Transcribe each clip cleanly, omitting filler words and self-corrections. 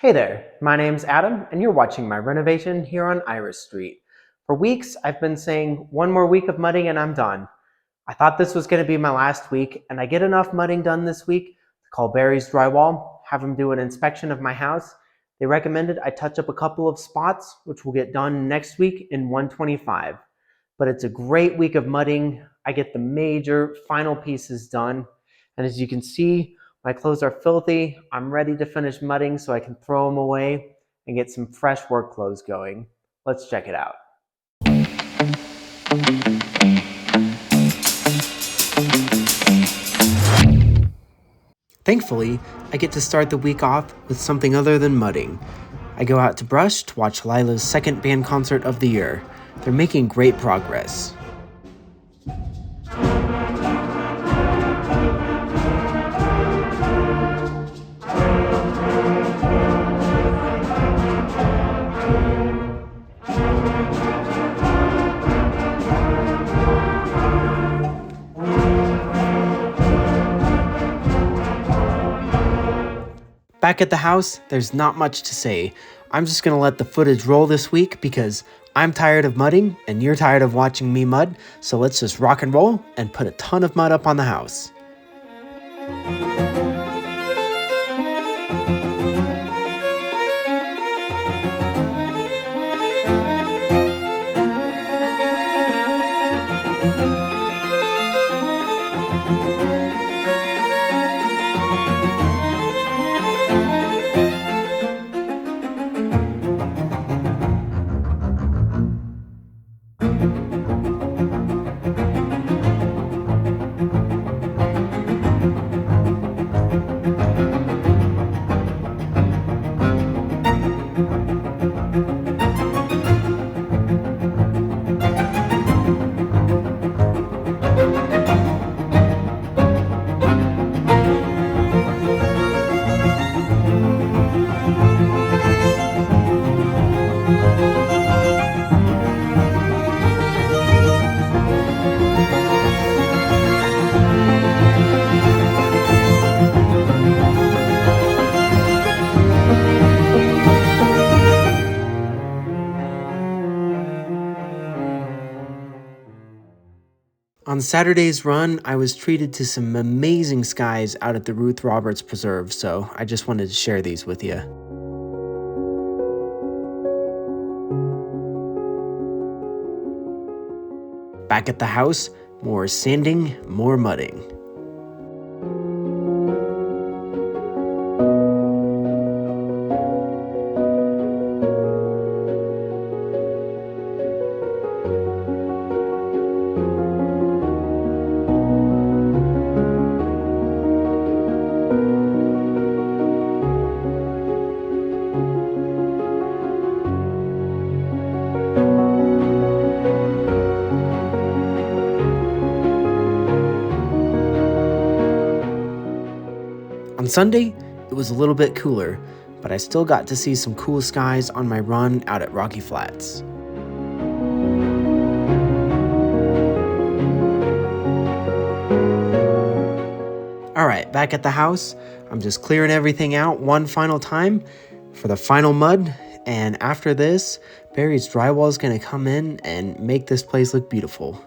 Hey there, my name's Adam, and you're watching my renovation here on Iris Street. For weeks, I've been saying one more week of mudding and I'm done. I thought this was going to be my last week, and I get enough mudding done this week to call Barry's Drywall, have them do an inspection of my house. They recommended I touch up a couple of spots, which will get done next week in 125. But it's a great week of mudding. I get the major final pieces done, and as you can see, my clothes are filthy. I'm ready to finish mudding so I can throw them away and get some fresh work clothes going. Let's check it out. Thankfully, I get to start the week off with something other than mudding. I go out to Brush to watch Lila's second band concert of the year. They're making great progress. Back at the house, there's not much to say. I'm just gonna let the footage roll this week because I'm tired of mudding and you're tired of watching me mud, so let's just rock and roll and put a ton of mud up on the house. On Saturday's run, I was treated to some amazing skies out at the Ruth Roberts Preserve, so I just wanted to share these with you. Back at the house, more sanding, more mudding. On Sunday, it was a little bit cooler, but I still got to see some cool skies on my run out at Rocky Flats. Alright, back at the house, I'm just clearing everything out one final time for the final mud, and after this, Barry's Drywall is going to come in and make this place look beautiful.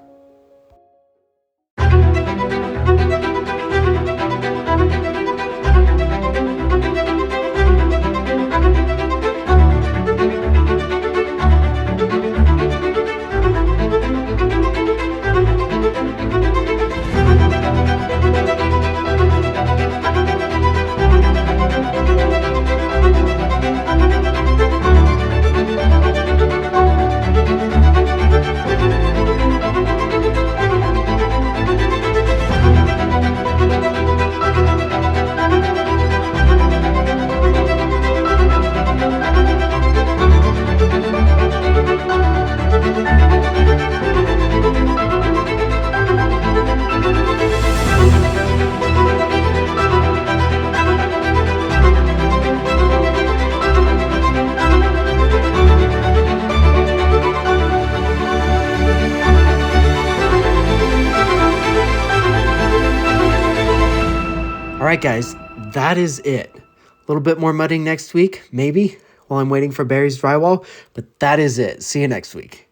Alright guys, that is it. little bit more mudding next week, maybe, while I'm waiting for Barry's drywall. But that is it. See you next week.